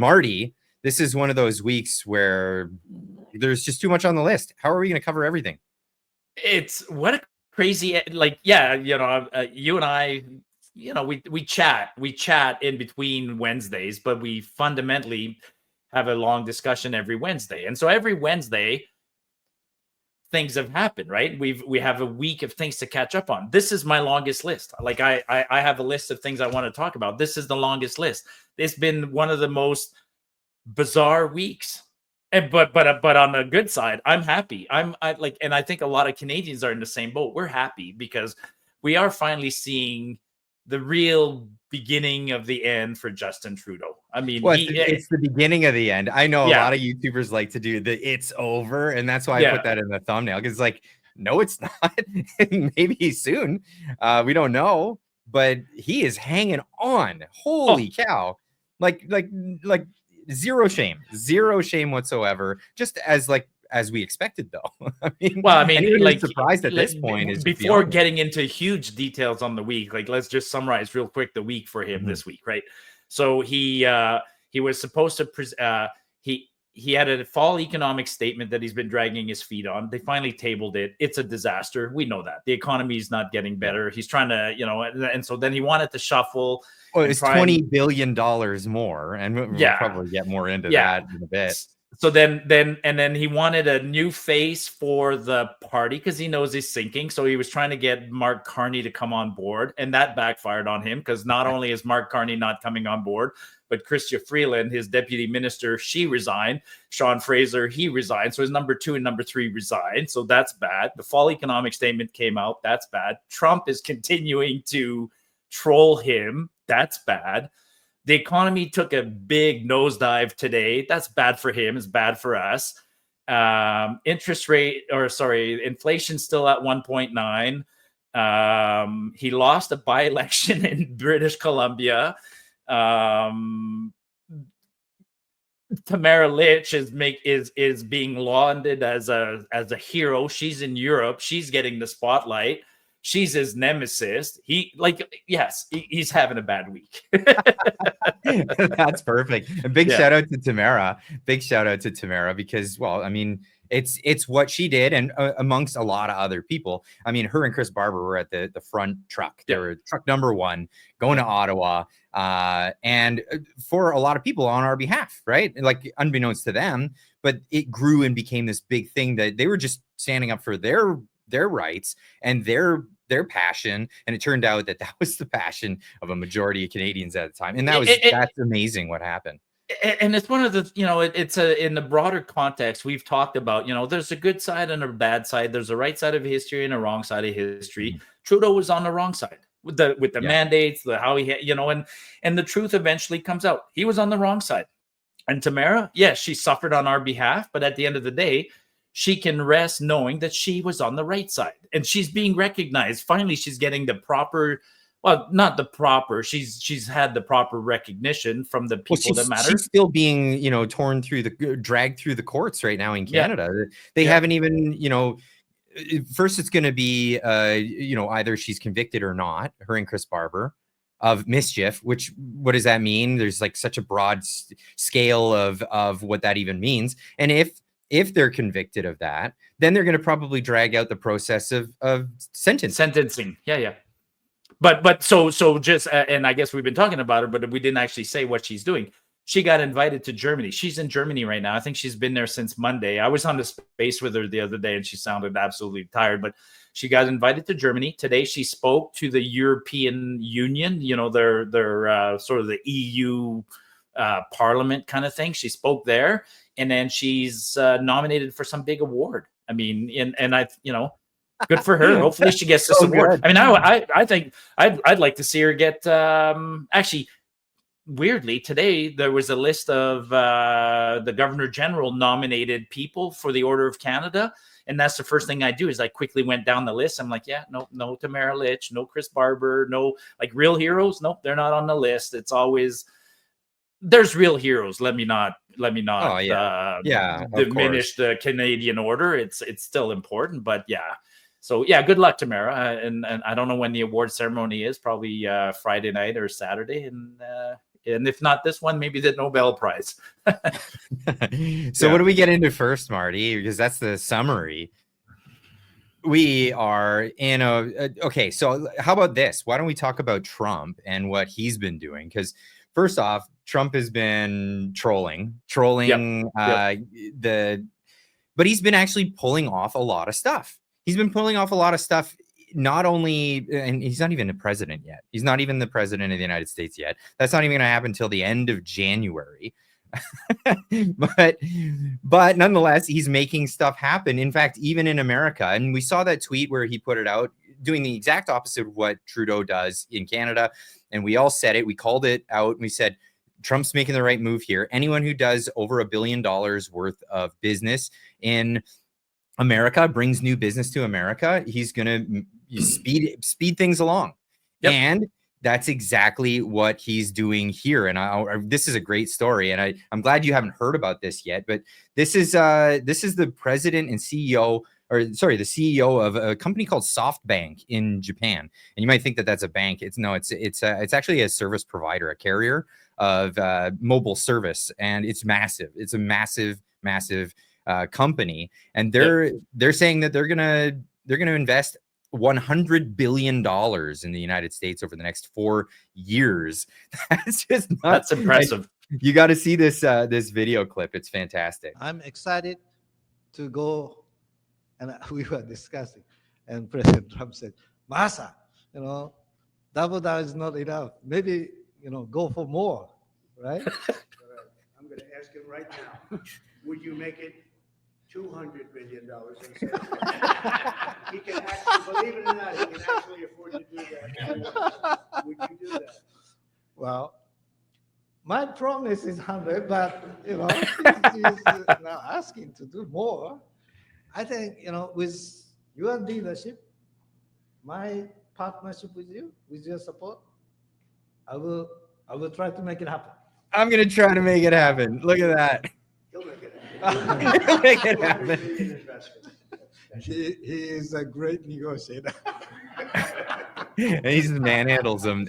Marty, this is one of those weeks where there's just too much on the list. How are we going to cover everything? It's what a crazy, like, yeah, you and I, we chat in between Wednesdays, but we fundamentally have a long discussion every Wednesday. And so every Wednesday, things have happened, right? We have a week of things to catch up on. This is my longest list. Like I have a list of things I want to talk about. This is the longest list. It's been one of the most bizarre weeks. But on the good side, I'm happy. And I think a lot of Canadians are in the same boat. We're happy because we are finally seeing the real beginning of the end for Justin Trudeau. I mean, well, it's the beginning of the end. I know a lot of YouTubers like to do the "it's over," and that's why I put that in the thumbnail, because like, no, it's not. Maybe soon. We don't know, but he is hanging on. Holy cow! Like zero shame whatsoever. Just as we expected, though. I mean, like, surprised at this point is before getting into huge details on the week. Like, let's just summarize real quick the week for him this week, right? So he was supposed to he had a fall economic statement that he's been dragging his feet on. They finally tabled it. It's a disaster. We know that the economy is not getting better. He's trying to, and so then he wanted to shuffle. Well, it's $20 billion more, and we'll probably get more into that in a bit. So then he wanted a new face for the party because he knows he's sinking. So he was trying to get Mark Carney to come on board, and that backfired on him because not only is Mark Carney not coming on board, but Chrystia Freeland, his deputy minister, she resigned. Sean Fraser, he resigned. So his number 2 and number 3 resigned. So that's bad. The fall economic statement came out. That's bad. Trump is continuing to troll him. That's bad. The economy took a big nosedive today. That's bad for him. It's bad for us. Inflation still at 1.9. He lost a by-election in British Columbia. Tamara Lich is being lauded as a hero. She's in Europe. She's getting the spotlight. She's his nemesis. He's having a bad week. That's perfect. A big shout out to Tamara. Big shout out to Tamara because, well, I mean, it's what she did, and amongst a lot of other people. I mean, her and Chris Barber were at the front truck. They were truck number 1 going to Ottawa, and for a lot of people on our behalf, right? Like, unbeknownst to them, but it grew and became this big thing that they were just standing up for their rights and their passion, and it turned out that was the passion of a majority of Canadians at the time, and that's amazing what happened. And it's one of the, it's in the broader context we've talked about, there's a good side and a bad side. There's a right side of history and a wrong side of history. Trudeau was on the wrong side with the mandates, how he had, and the truth eventually comes out. He was on the wrong side. And Tamara, yes, she suffered on our behalf, but at the end of the day, she can rest knowing that she was on the right side, and she's being recognized. Finally, she's getting the proper, well, not the proper. She's had the proper recognition from the people that matter. She's still being, dragged through the courts right now in Canada. They haven't even, first it's going to be, either she's convicted or not. Her and Chris Barber of mischief. Which, what does that mean? There's like such a broad scale of what that even means, and if they're convicted of that, then they're going to probably drag out the process of sentencing. Yeah. But so just, and I guess we've been talking about her, but we didn't actually say what she's doing. She got invited to Germany. She's in Germany right now. I think she's been there since Monday. I was on the space with her the other day, and she sounded absolutely tired, but she got invited to Germany. Today, she spoke to the European Union, their sort of the EU parliament kind of thing. She spoke there. And then she's nominated for some big award. I mean, and I, good for her. Hopefully she gets this award. Good. I mean, I think I'd like to see her get, actually, weirdly, today there was a list of the Governor General nominated people for the Order of Canada. And that's the first thing I do is I quickly went down the list. I'm like, no Tamara Lich, no Chris Barber, no, like, real heroes. Nope, they're not on the list. It's always, there's real heroes. Let me not diminish the Canadian order. It's still important, but yeah. So yeah, good luck, Tamara. And I don't know when the award ceremony is. Probably Friday night or Saturday. And And if not this one, maybe the Nobel Prize. So what do we get into first, Marty? Because that's the summary. We are in okay. So how about this? Why don't we talk about Trump and what he's been doing? Because first off, Trump has been trolling, but he's been actually pulling off a lot of stuff. He's been pulling off a lot of stuff. Not only, and he's not even the president yet. He's not even the president of the United States yet. That's not even going to happen until the end of January. but nonetheless, he's making stuff happen. In fact, even in America, and we saw that tweet where he put it out doing the exact opposite of what Trudeau does in Canada. And we all said it. We called it out. And we said, Trump's making the right move here. Anyone who does over $1 billion worth of business in America, brings new business to America, he's going to speed things along. Yep. And that's exactly what he's doing here. And this is a great story. And I'm glad you haven't heard about this yet, but this is the president and CEO, the CEO of a company called SoftBank in Japan. And you might think that that's a bank. It's actually a service provider, a carrier of mobile service. And it's massive. It's a massive company. And they're saying that they're gonna invest $100 billion in the United States over the next 4 years. That's impressive. You got to see this video clip. It's fantastic. I'm excited to go, and we were discussing, and President Trump said, "Masa, double down is not enough. Maybe go for more, right?" I'm going to ask him right now. Would you make it $200 billion? He can actually, believe it or not, he can actually afford to do that. Would you do that? Well, my promise is 100, but he's now asking to do more. I think with your leadership, my partnership with you, with your support, I will try to make it happen. I'm gonna try to make it happen. Look at that. He'll make it happen. He'll make it happen. He is a great negotiator. And he manhandles them.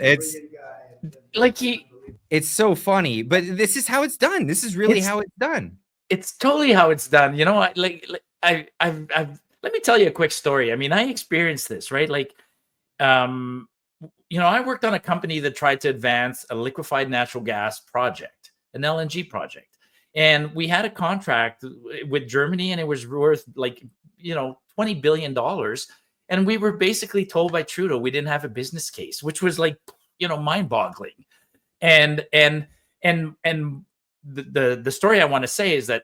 It's so funny, but this is how it's done. This is really how it's done. It's totally how it's done. Let me tell you a quick story. I mean, I experienced this, right? I worked on a company that tried to advance a liquefied natural gas project, an LNG project. And we had a contract with Germany, and it was worth $20 billion. And we were basically told by Trudeau we didn't have a business case, which was mind-boggling. And the story I want to say is that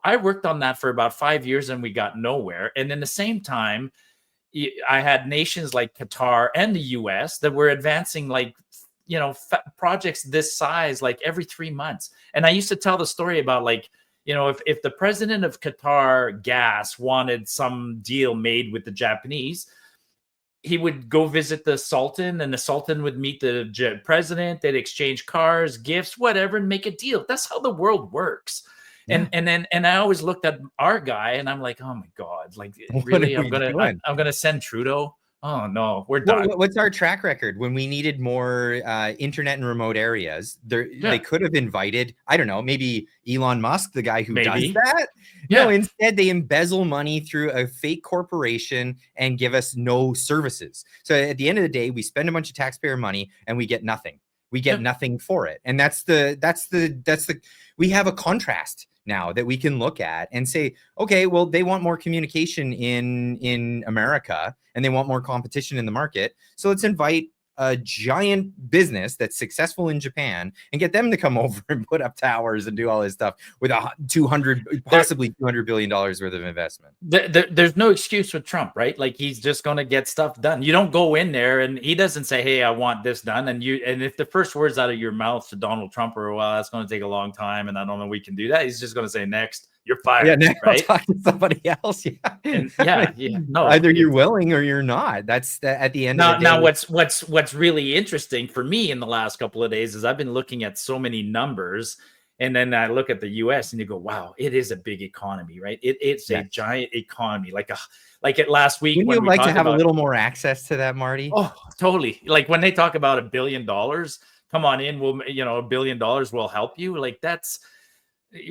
I worked on that for about 5 years and we got nowhere. And in the same time, I had nations like Qatar and the US that were advancing projects this size every 3 months. And I used to tell the story about if the president of Qatar Gas wanted some deal made with the Japanese, he would go visit the Sultan, and the Sultan would meet the president. They'd exchange cars, gifts, whatever, and make a deal. That's how the world works. Yeah. And I always looked at our guy, and I'm like, oh my God, really? I'm gonna send Trudeau. Oh no, we're done. What's our track record? When we needed more internet in remote areas, they could have invited, I don't know, maybe Elon Musk, the guy who does that. Yeah. No, instead they embezzle money through a fake corporation and give us no services. So at the end of the day, we spend a bunch of taxpayer money and we get nothing. We get nothing for it. And we have a contrast now that we can look at and say, okay, well, they want more communication in America and they want more competition in the market. So let's invite a giant business that's successful in Japan and get them to come over and put up towers and do all this stuff with possibly $200 billion worth of investment. There's no excuse with Trump, right? He's just going to get stuff done. You don't go in there and he doesn't say, hey, I want this done. And if the first words out of your mouth to Donald Trump are, well, that's going to take a long time and I don't know we can do that, he's just going to say, next, you're fired. Yeah, next right? I'll talk to somebody else. Yeah. No, either you're willing or you're not. That's at the end of the day. Now what's really interesting for me in the last couple of days is I've been looking at so many numbers, and then I look at the US and you go, wow, it is a big economy, right? It's a giant economy. Like it last week. Wouldn't you like to have a little more access to that, Marty? Oh, totally. When they talk about $1 billion come on in, we'll, $1 billion will help you. Like that's,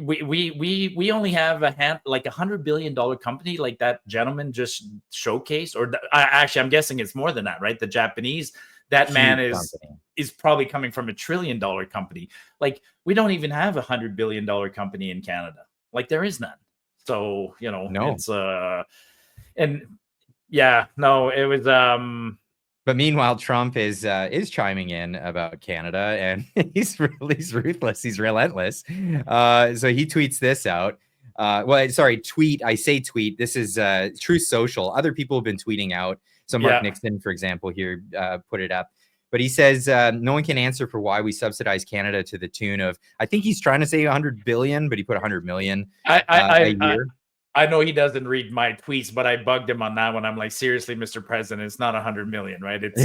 we only have like $100 billion company like that gentleman just showcased, or actually I'm guessing it's more than that, right? The Japanese, that Huge man company. is probably coming from $1 trillion company. Like we don't even have $100 billion company in Canada. Like there is none. So, No. it's and yeah, no, it was But meanwhile, Trump is chiming in about Canada, and he's ruthless. He's relentless. So he tweets this out. Tweet. I say tweet. This is Truth Social. Other people have been tweeting out. So Mark Nixon, for example, here put it up. But he says no one can answer for why we subsidize Canada to the tune of, I think he's trying to say 100 billion, but he put 100 million a year. I know he doesn't read my tweets, but I bugged him on that one. I'm like, seriously, Mr. President, it's not 100 million, right? It's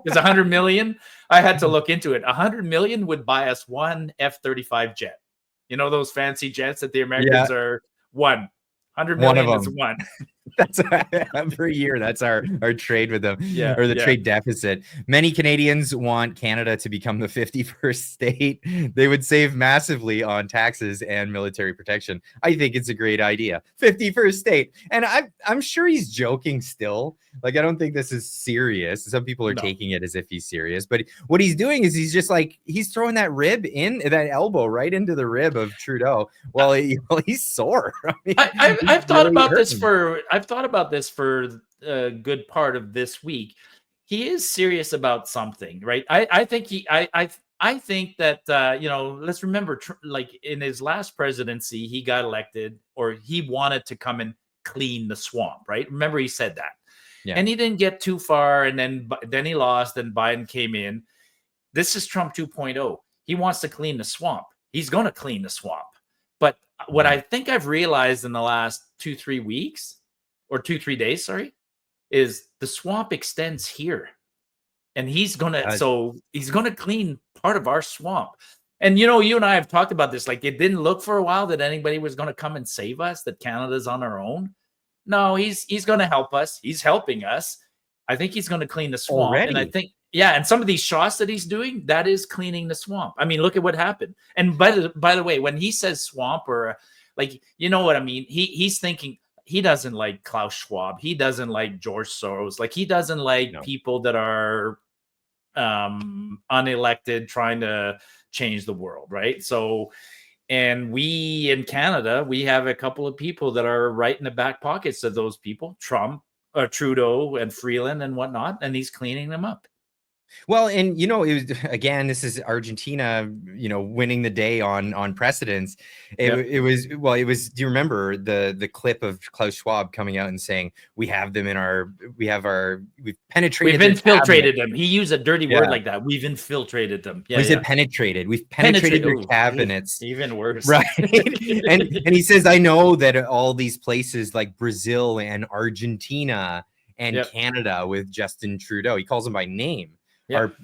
it's 100 million. I had to look into it. 100 million would buy us one F-35 jet. You know those fancy jets that the Americans are one. 100 million is one. That's per year. That's our trade with them, or the trade deficit. Many Canadians want Canada to become the 51st state. They would save massively on taxes and military protection. I think it's a great idea. 51st state, and I'm sure he's joking still. Like I don't think this is serious. Some people are taking it as if he's serious, but what he's doing is he's just like he's throwing that elbow right into the rib of Trudeau. Well, he's sore. I mean, I've thought about this for. I've thought about this for a good part of this week. He is serious about something, right? I think that let's remember, like in his last presidency, he got elected, or he wanted to come and clean the swamp, right? Remember, he said that, and he didn't get too far, and then he lost, and Biden came in. This is Trump 2.0. He wants to clean the swamp. He's going to clean the swamp. But what I think I've realized in the last 2-3 weeks. Or 2-3 days, sorry, is the swamp extends here, and he's gonna clean part of our swamp. And you and I have talked about this. Like it didn't look for a while that anybody was going to come and save us. That Canada's on our own. No, he's going to help us. He's helping us. I think he's going to clean the swamp. Already? And I think and some of these shots that he's doing, that is cleaning the swamp. I mean, look at what happened. And by the way, when he says swamp or like, you know what I mean, he's thinking. He doesn't like Klaus Schwab. He doesn't like George Soros. Like he doesn't like people that are unelected trying to change the world, right? So, and we in Canada, we have a couple of people that are right in the back pockets of those people, Trump, Trudeau, and Freeland and whatnot, and he's cleaning them up. Well, and it was again, this is Argentina, winning the day on precedence. It was. Do you remember the clip of Klaus Schwab coming out and saying we've penetrated. We've infiltrated them. He used a dirty word like that. We've infiltrated them. Yeah, he said penetrated. We've penetrated their cabinets. Even worse, right? and he says, I know that all these places like Brazil and Argentina and Canada with Justin Trudeau, he calls them by name.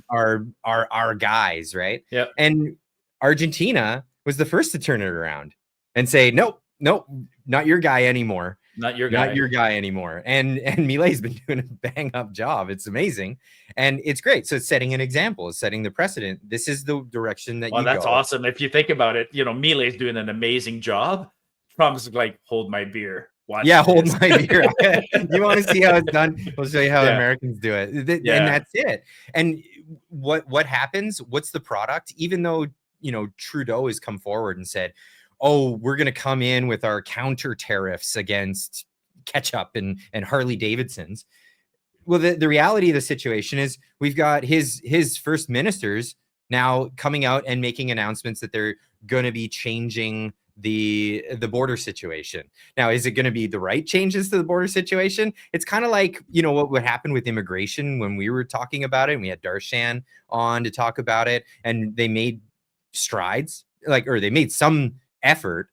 Are our guys, right? Yeah. And Argentina was the first to turn it around and say, nope, not your guy anymore. Not your guy anymore. And Milei's been doing a bang up job. It's amazing. And it's great. So it's setting an example, it's setting the precedent. This is the direction that that's awesome. If you think about it, Milei's doing an amazing job. Trump's like, hold my beer. Hold my beer. You want to see how it's done? We'll show you how Americans do it. And that's it. And what happens? What's the product? Even though, Trudeau has come forward and said, oh, we're going to come in with our counter tariffs against ketchup and Harley Davidsons. Well, the reality of the situation is we've got his first ministers now coming out and making announcements that they're going to be changing the border situation. Now, is it going to be the right changes to the border situation? It's kind of like, what happened with immigration when we were talking about it, and we had Darshan on to talk about it, and they made strides, or they made some effort.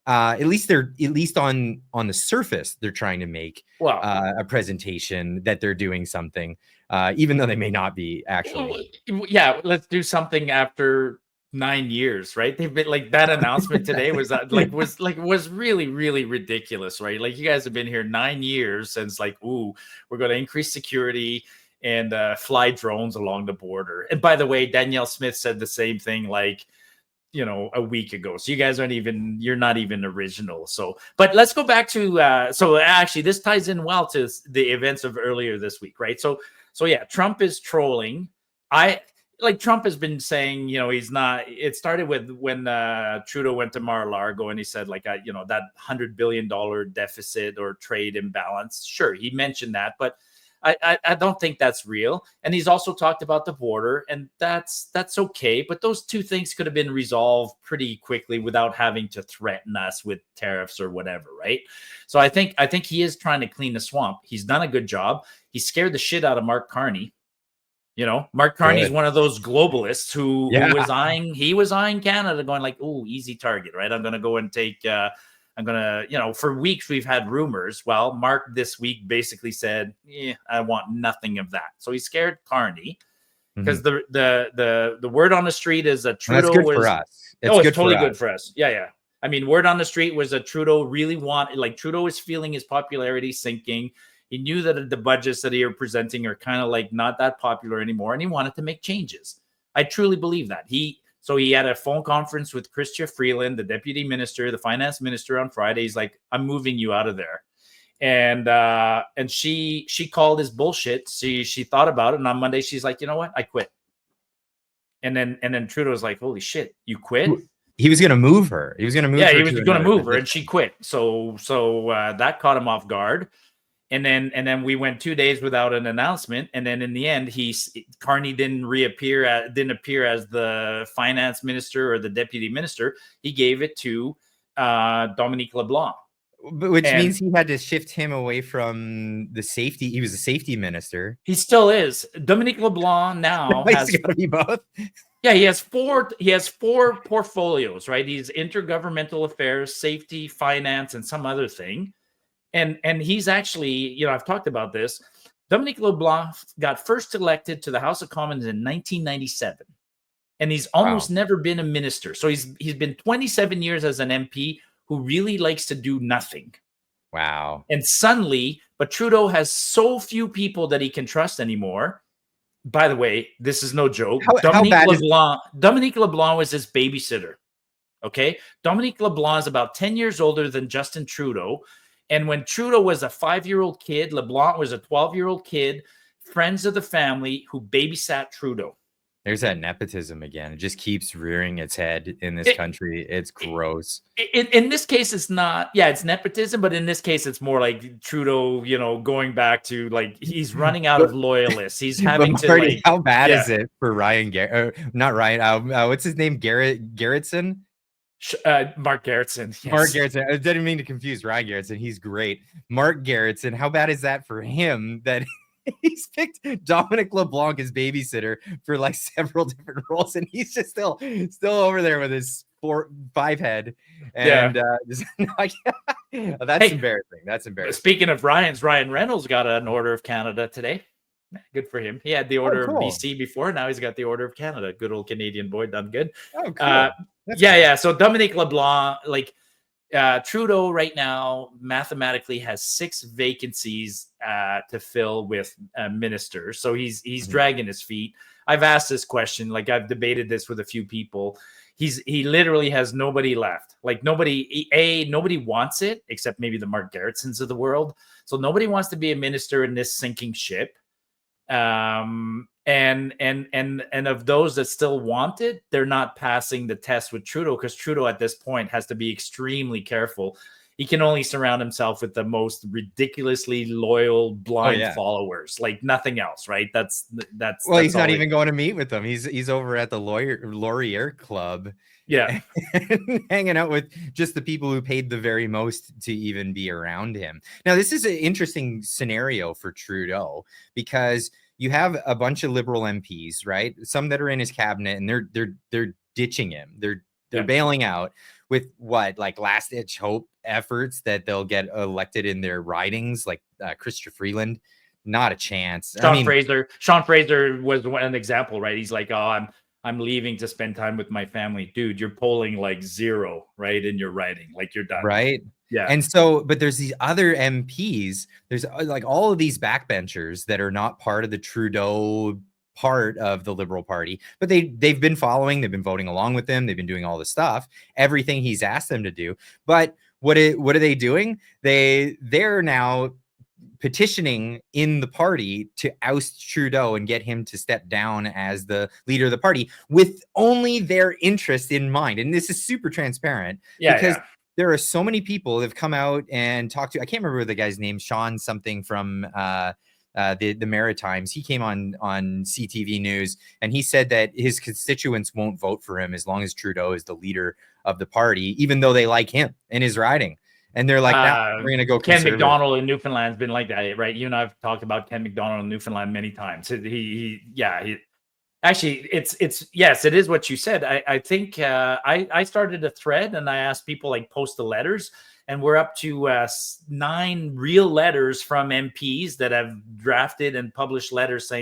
At least on the surface, they're trying to make a presentation that they're doing something, even though they may not be actually. Yeah, let's do something after 9 years, right? They've been like that announcement today was really, really ridiculous, right? Like you guys have been here 9 years since we're going to increase security and fly drones along the border. And by the way, Danielle Smith said the same thing like, a week ago. So you guys you're not even original. So, but let's go back to, so actually this ties in well to the events of earlier this week, right? So yeah, Trump is trolling. Trump has been saying, he's not, it started with when Trudeau went to Mar-a-Lago and he said that $100 billion deficit or trade imbalance. Sure, he mentioned that, but I don't think that's real. And he's also talked about the border, and that's okay. But those two things could have been resolved pretty quickly without having to threaten us with tariffs or whatever, right? So I think he is trying to clean the swamp. He's done a good job. He scared the shit out of Mark Carney. Mark Carney is one of those globalists who was eyeing Canada, going like, "Oh, easy target, right? I'm going to go and take." For weeks we've had rumors. Well, Mark this week basically said, I want nothing of that. So he scared Carney because the word on the street is that Trudeau That's good for us. It's totally good for us. Yeah. I mean, word on the street was that Trudeau really Trudeau is feeling his popularity sinking. He knew that the budgets that he are presenting are kind of like not that popular anymore, and he wanted to make changes. I truly believe that. So he had a phone conference with Chrystia Freeland, the deputy minister, the finance minister, on Friday. He's like, "I'm moving you out of there," and she called his bullshit. She thought about it, and on Monday she's like, "You know what? I quit." And then Trudeau was like, "Holy shit, you quit?" He was going to move her. He was going to move. Yeah, he was going to move her, and she quit. So that caught him off guard. And then we went 2 days without an announcement. And then in the end, Carney didn't appear as the finance minister or the deputy minister. He gave it to Dominique LeBlanc. Which means he had to shift him away from the safety. He was a safety minister. He still is. Dominique LeBlanc now has got to be both. Yeah, he has four portfolios, right? He's intergovernmental affairs, safety, finance, and some other thing. And he's actually, I've talked about this. Dominique LeBlanc got first elected to the House of Commons in 1997. And he's almost never been a minister. So he's been 27 years as an MP who really likes to do nothing. Wow. And suddenly, but Trudeau has so few people that he can trust anymore. By the way, this is no joke. Dominique LeBlanc was his babysitter. Okay? Dominique LeBlanc is about 10 years older than Justin Trudeau. And when Trudeau was a 5-year-old kid, LeBlanc was a 12-year-old kid, friends of the family who babysat Trudeau. There's that nepotism again. It just keeps rearing its head in this country. It's gross. In this case, it's not. Yeah, it's nepotism, but in this case, it's more like Trudeau, going back to he's running out of loyalists. He's having Marty, how bad is it for Ryan Garrett? Not Ryan. What's his name? Garrettson? Mark Garrettson. Yes. Mark Garrettson. I didn't mean to confuse Ryan Garrettson. He's great. Mark Garrettson. How bad is that for him that he's picked Dominique LeBlanc as babysitter for several different roles, and he's just still over there with his 4-5 head. And that's embarrassing. That's embarrassing. Speaking of Ryan Reynolds got an Order of Canada today. Good for him. He had the Order of BC before. Now he's got the Order of Canada. Good old Canadian boy, done good. Oh, cool. Yeah. So Dominique LeBlanc, Trudeau right now mathematically has 6 vacancies to fill with ministers. So he's dragging his feet. I've asked this question. I've debated this with a few people. He literally has nobody left. Nobody wants it except maybe the Mark Garrettsons of the world. So nobody wants to be a minister in this sinking ship. And of those that still want it, they're not passing the test with Trudeau, because Trudeau at this point has to be extremely careful. He can only surround himself with the most ridiculously loyal blind followers, nothing else, right? That's he's not even going to meet with them. He's over at the Laurier Club, hanging out with just the people who paid the very most to even be around him. Now, this is an interesting scenario for Trudeau, because you have a bunch of Liberal MPs, right? Some that are in his cabinet, and they're ditching him. They're bailing out with last ditch hope efforts that they'll get elected in their ridings, Chrystia Freeland. Not a chance. Sean Fraser was an example, right? He's like, "Oh, I'm leaving to spend time with my family." Dude, you're polling 0, right, in your riding. You're done. Right. Yeah. And so, but there's these other MPs, there's like all of these backbenchers that are not part of the Trudeau part of the Liberal Party, but they've been following, they've been voting along with him, they've been doing all the stuff, everything he's asked them to do. But what are they doing? They're now petitioning in the party to oust Trudeau and get him to step down as the leader of the party with only their interest in mind. And this is super transparent because there are so many people that have come out and talked to, I can't remember the guy's name, Sean something from the Maritimes. He came on CTV News and he said that his constituents won't vote for him as long as Trudeau is the leader of the party, even though they like him and his riding. And they're like, nah, we're going to go Ken McDonald in Newfoundland has been like that, right? You and I have talked about Ken McDonald in Newfoundland many times. Actually, yes, it is what you said. I think I started a thread and I asked people like post the letters, and we're up to 9 real letters from MPs that have drafted and published letters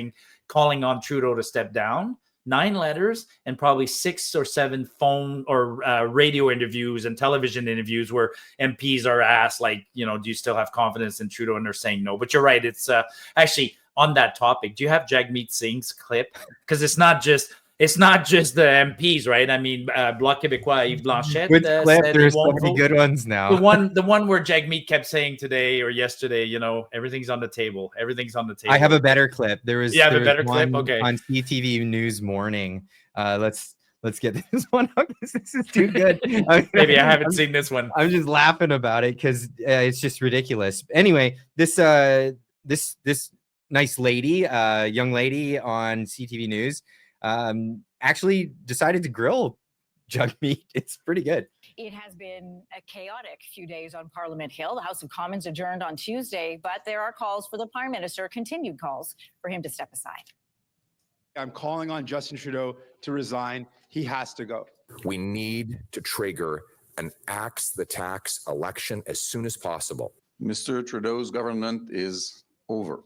calling on Trudeau to step down. 9 letters and probably 6 or 7 phone or radio interviews and television interviews where MPs are asked, like, you know, do you still have confidence in Trudeau? And they're saying no. But you're right. It's actually on that topic. Do you have Jagmeet Singh's clip? Because it's not just the MPs, right? I mean, Bloc Québécois, Yves Blanchette. Good clip. There's so many good ones now. The one where Jagmeet kept saying today or yesterday, you know, everything's on the table. Everything's on the table. I have a better clip. There was a better clip. Okay. On CTV News Morning. Let's get this one up. This is too good. Maybe I haven't seen this one. I'm just laughing about it because it's just ridiculous. Anyway, this nice lady, young lady on CTV News, actually decided to grill Jagmeet. It's pretty good. It has been a chaotic few days on Parliament Hill. The House of Commons adjourned on Tuesday, but there are calls for the Prime Minister, continued calls for him to step aside. I'm calling on Justin Trudeau to resign. He has to go. We need to trigger an axe the tax election as soon as possible. Mr. Trudeau's government is over.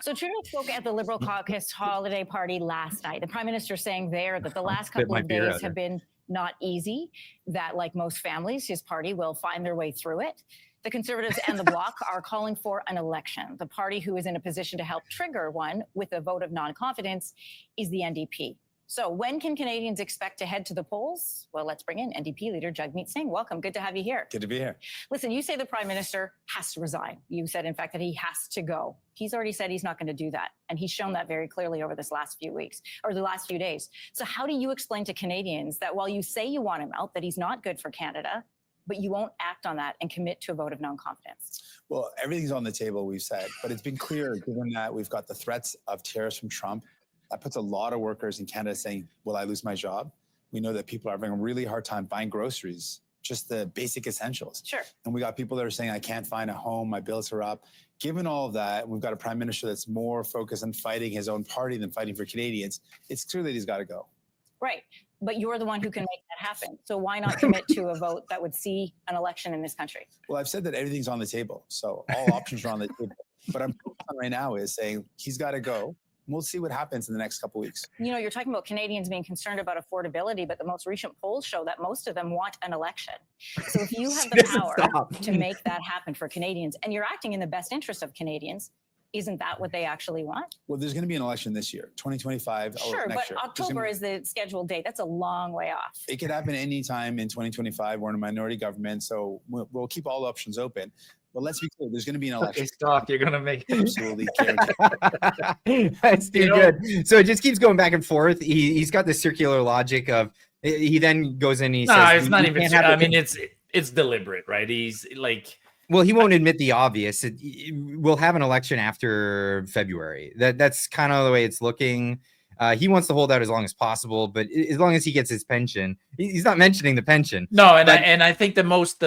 So Trudeau spoke at the Liberal Caucus holiday party last night. The Prime Minister saying there that the last couple of days have been not easy, that like most families, his party will find their way through it. The Conservatives and the Bloc are calling for an election. The party who is in a position to help trigger one with a vote of non-confidence is the NDP. So when can Canadians expect to head to the polls? Well, let's bring in NDP leader Jagmeet Singh. Welcome. Good to have you here. Good to be here. Listen, you say the Prime Minister has to resign. You said, in fact, that he has to go. He's already said he's not going to do that. And he's shown that very clearly over this last few weeks or the last few days. So how do you explain to Canadians that while you say you want him out, that he's not good for Canada, but you won't act on that and commit to a vote of non-confidence? Well, everything's on the table, we've said, but it's been clear, given that we've got the threats of tariffs from Trump, that puts a lot of workers in Canada saying, will I lose my job? We know that people are having a really hard time buying groceries, just the basic essentials. Sure. And we got people that are saying, I can't find a home, my bills are up. Given all of that, we've got a Prime Minister that's more focused on fighting his own party than fighting for Canadians. It's clear that he's got to go. Right. But you're the one who can make that happen. So why not commit to a vote that would see an election in this country? Well, I've said that everything's on the table. So all options are on the table. What I'm focused on right now is saying he's got to go. We'll see what happens in the next couple of weeks. You know, you're talking about Canadians being concerned about affordability, but the most recent polls show that most of them want an election. So if you have the power to make that happen for Canadians and you're acting in the best interest of Canadians, isn't that what they actually want? Well, there's going to be an election this year, 2025 sure, or next year. But October is the scheduled date. That's a long way off. It could happen anytime in 2025. We're in a minority government, so we'll keep all options open. But let's be clear, there's going to be an election. Stop, you're going to make absolutely. That's too good. So it just keeps going back and forth. He's got the circular logic of, he then goes in and he says, no, it's not even, I mean, it's deliberate, right? He's like, well, he won't admit the obvious. We'll have an election after February. That's kind of the way it's looking. He wants to hold out as long as possible, but as long as he gets his pension, he's not mentioning the pension. No, and I think the most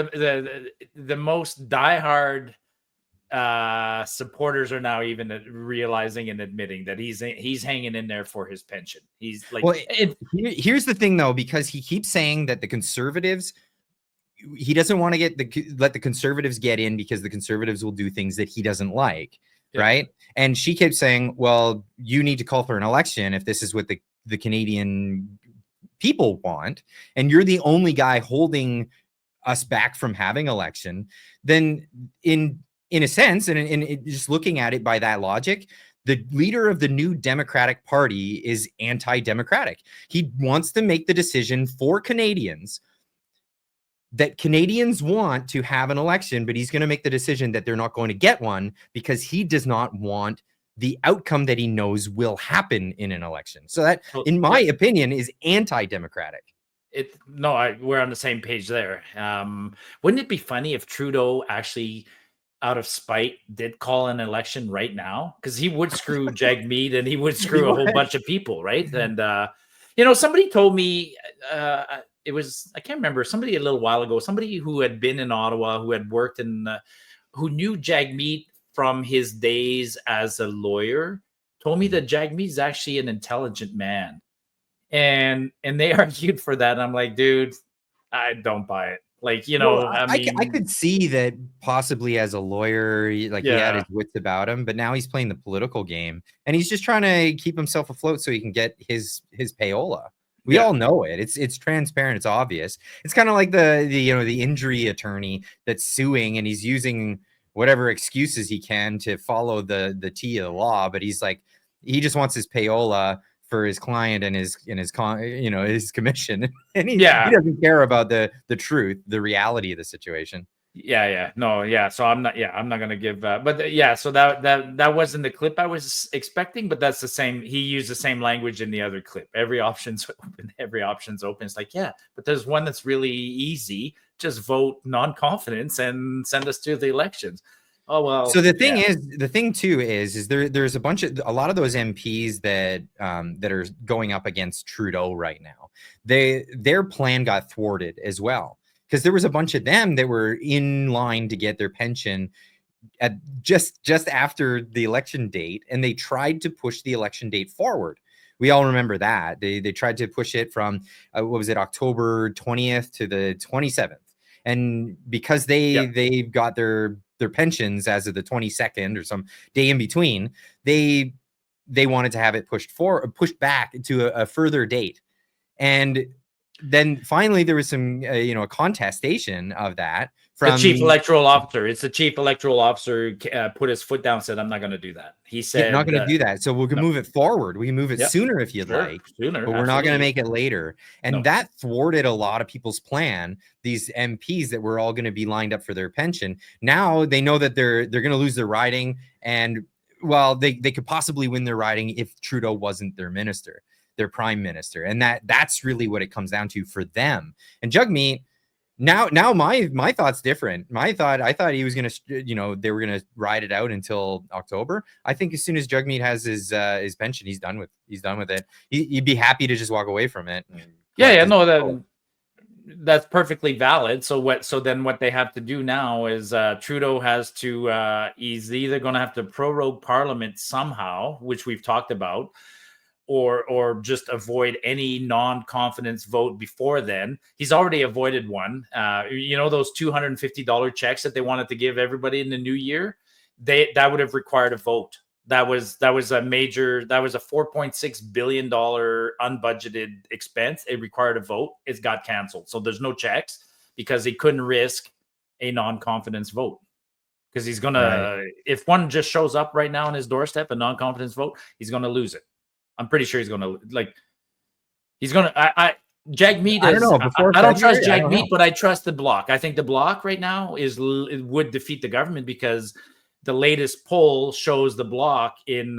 diehard supporters are now even realizing and admitting that he's hanging in there for his pension. He's like, well, here's the thing though, because he keeps saying that the Conservatives, he doesn't want to let the Conservatives get in because the Conservatives will do things that he doesn't like. Yeah. Right. And she kept saying, well, you need to call for an election if this is what the Canadian people want. And you're the only guy holding us back from having election, then in a sense, and in just looking at it by that logic, the leader of the new Democratic Party is anti-democratic. He wants to make the decision for Canadians that Canadians want to have an election, but he's going to make the decision that they're not going to get one because he does not want the outcome that he knows will happen in an election. So that, in my opinion, is anti-democratic. We're on the same page there. Wouldn't it be funny if Trudeau actually, out of spite, did call an election right now? Because he would screw Jagmeet and he would screw a whole bunch of people, right? And somebody told me it was, I can't remember, somebody a little while ago, somebody who had been in Ottawa, who had worked in, who knew Jagmeet from his days as a lawyer, told me that Jagmeet is actually an intelligent man. And they argued for that. And I'm like, dude, I don't buy it. Like, I could see that possibly as a lawyer, he had his wits about him, but now he's playing the political game and he's just trying to keep himself afloat so he can get his payola. We all know it. It's transparent. It's obvious. It's kind of like the injury attorney that's suing and he's using whatever excuses he can to follow the T of the law, but he's like, he just wants his payola for his client and his commission, and he doesn't care about the truth, the reality of the situation. So I'm not gonna give so that wasn't the clip I was expecting, but that's the same. He used the same language in the other clip. Every option's open. It's like, but there's one that's really easy. Just vote non-confidence and send us to the elections. Oh, well. So the thing too is there's a lot of those MPs that are going up against Trudeau right now. Their plan got thwarted as well, because there was a bunch of them that were in line to get their pension at just after the election date, and they tried to push the election date forward. We all remember that they tried to push it from October 20th to the 27th, and because they got their pensions as of the 22nd or some day in between, they wanted to have it pushed back to a further date. And then finally there was some a contestation of that from the chief electoral officer. It's the chief electoral officer put his foot down, said, I'm not going to do that. He said, not going to do that. So we can move it forward. We can move it sooner if you'd like, sooner, but we're not going to make it later. And that thwarted a lot of people's plan. These MPs that were all going to be lined up for their pension, now they know that they're going to lose their riding, and they could possibly win their riding if Trudeau wasn't their minister, their prime minister. And that's really what it comes down to for them. And Jagmeet, now my thought's different. I thought he was going to, they were going to ride it out until October. I think as soon as Jagmeet has his pension, he's done with it. He'd be happy to just walk away from it. That's perfectly valid. So then what they have to do now is Trudeau has to he's either going to have to prorogue Parliament somehow, which we've talked about, or just avoid any non-confidence vote before then. He's already avoided one. Those $250 checks that they wanted to give everybody in the new year, that would have required a vote. That was a $4.6 billion unbudgeted expense. It required a vote. It's got canceled. So there's no checks because he couldn't risk a non-confidence vote. Because he's gonna, if one just shows up right now on his doorstep, a non-confidence vote, he's gonna lose it. I'm pretty sure Jagmeet is, I don't know. I don't trust Jagmeet, but I trust the Bloc. I think the Bloc right now would defeat the government, because the latest poll shows the Bloc in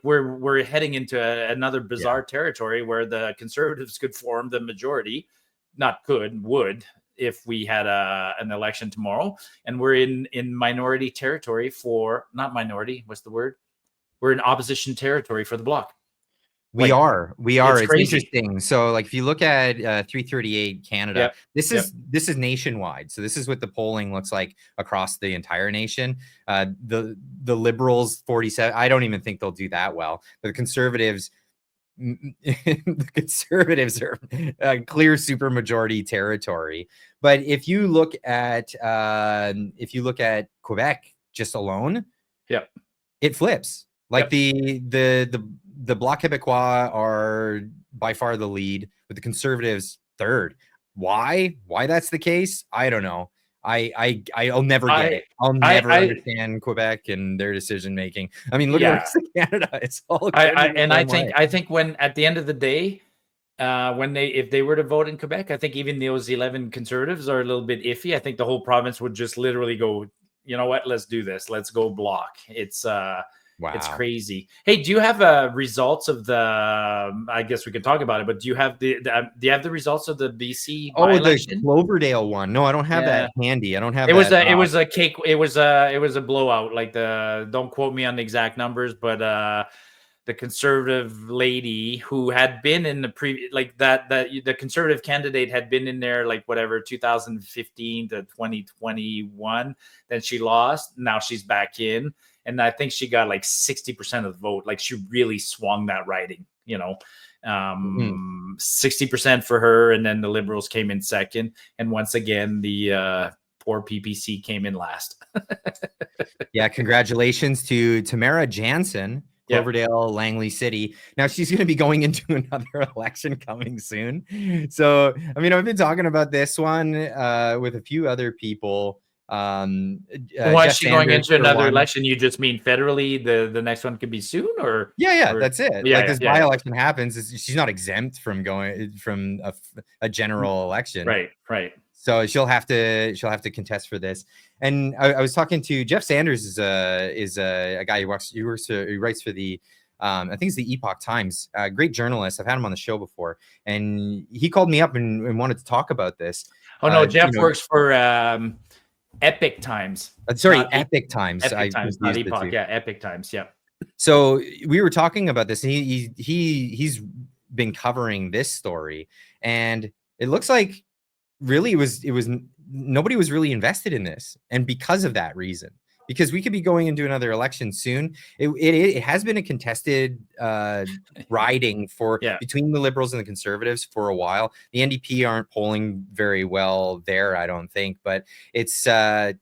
we're heading into another bizarre territory where the Conservatives could form the majority, would if we had an election tomorrow, and we're in minority territory not minority. What's the word? We're in opposition territory for the Bloc. We are. It's crazy. Interesting. So if you look at 338 Canada, this is nationwide. So this is what the polling looks like across the entire nation. The Liberals 47. I don't even think they'll do that well. The Conservatives are a clear supermajority territory. But if you look at Quebec just alone, it flips. The Bloc Québécois are by far the lead, with the Conservatives third. Why that's the case, I don't know. I'll never get it. I'll never understand Quebec and their decision making. I mean, look at the rest of Canada. It's all I think when at the end of the day, if they were to vote in Quebec, I think even those 11 Conservatives are a little bit iffy. I think the whole province would just literally go, you know what, let's do this. Let's go block. It's It's crazy. Hey, do you have results of the? I guess we can talk about it, but do you have the results of the BC by-election? The Cloverdale one? No, I don't have that handy. I don't have. It was a cake. It was a blowout. Like don't quote me on the exact numbers, but the Conservative lady who had been in the the Conservative candidate had been in there 2015 to 2021. Then she lost. Now she's back in. And I think she got 60% of the vote. She really swung that riding, 60% for her. And then the Liberals came in second. And once again, the poor PPC came in last. Yeah. Congratulations to Tamara Jansen, Cloverdale, Langley City. Now she's going to be going into another election coming soon. So, I mean, I've been talking about this one with a few other people. Why is she going into another election? You just mean federally? The next one could be soon, or that's it. This by-election happens. She's not exempt from going from a general election, right. So she'll have to contest for this. And I was talking to Jeff Sanders is a guy who writes for the I think it's the Epoch Times. Great journalist. I've had him on the show before, and he called me up and wanted to talk about this. Oh no, Jeff works for Epic Times. Sorry, Epic Times. Epic Times, not Epoch. Yeah, Epic Times. Yeah. So we were talking about this, and he's been covering this story, and it looks like really it was nobody was really invested in this, and because of that reason. Because we could be going into another election soon. It has been a contested riding between the Liberals and the Conservatives for a while. The NDP aren't polling very well there, I don't think, but it's save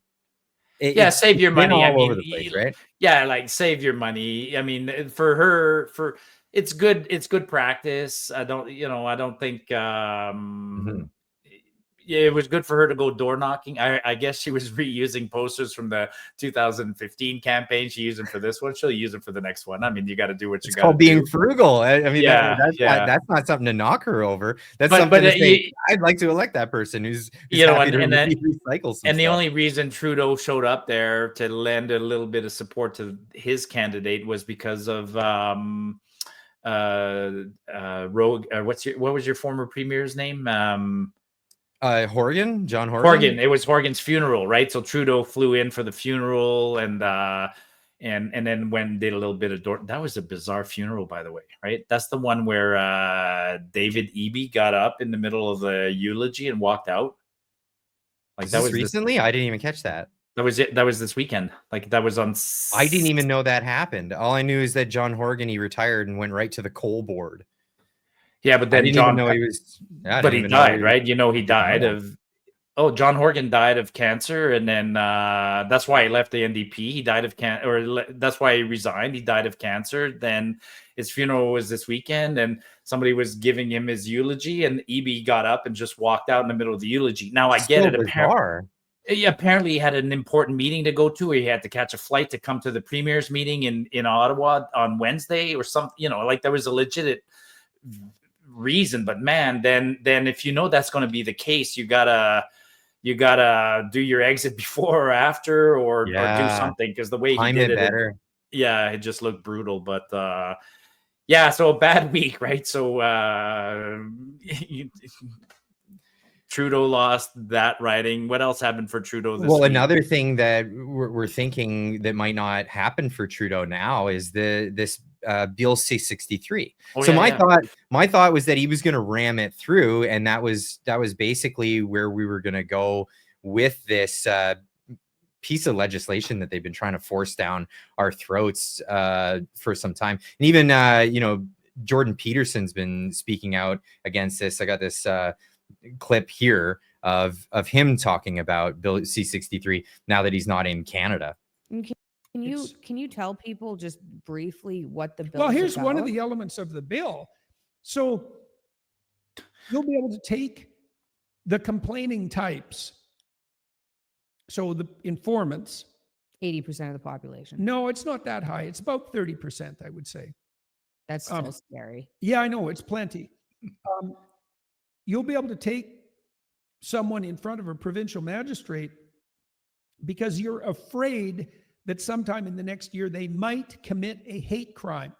your money. All over the place, right? Yeah, save your money. I mean, for her, it's good. It's good practice. I don't think. It was good for her to go door knocking. I guess she was reusing posters from the 2015 campaign. She used them for this one. She'll use them for the next one. I mean, you got to do what you got to do. It's called being frugal. I mean, that's not something to knock her over. That's something to say, I'd like to elect that person who's happy to recycle some the only reason Trudeau showed up there to lend a little bit of support to his candidate was because of Rogue. What was your former premier's name? Horgan, John Horgan. Horgan. It was Horgan's funeral, right? So Trudeau flew in for the funeral, and then did a little bit of door. That was a bizarre funeral, by the way, right? That's the one where David Eby got up in the middle of the eulogy and walked out. That was recently. I didn't even catch that. That was it. That was this weekend. That was on. I didn't even know that happened. All I knew is that John Horgan, he retired and went right to the coal board. Yeah, but then John, know he was, but he died, right? He died of. Oh, John Horgan died of cancer, and then that's why he left the NDP. He died of cancer, or that's why he resigned. He died of cancer. Then his funeral was this weekend, and somebody was giving him his eulogy, and Eby got up and just walked out in the middle of the eulogy. Now I get it. Apparently, he had an important meeting to go to, or he had to catch a flight to come to the premier's meeting in Ottawa on Wednesday, or something. There was a legit reason. But man, then if that's going to be the case, you gotta do your exit before or after, or do something, because the way he did it, it just looked brutal. But so a bad week, right? So Trudeau lost that riding. What else happened for Trudeau this week? Another thing that we're thinking that might not happen for Trudeau now is this Bill C-63. My thought was that he was going to ram it through, and that was basically where we were going to go with this piece of legislation that they've been trying to force down our throats for some time. And even Jordan Peterson's been speaking out against this. I got this clip here of him talking about Bill C-63 now that he's not in Canada. Can you tell people just briefly what the bill is? Well, here's about? one of the elements of the bill. So you'll be able to take the complaining types, so the informants, 80% of the population. no, it's not that high. It's about 30%, I would say. That's still scary. Yeah, I know, it's plenty. You'll be able to take someone in front of a provincial magistrate because you're afraid that sometime in the next year they might commit a hate crime,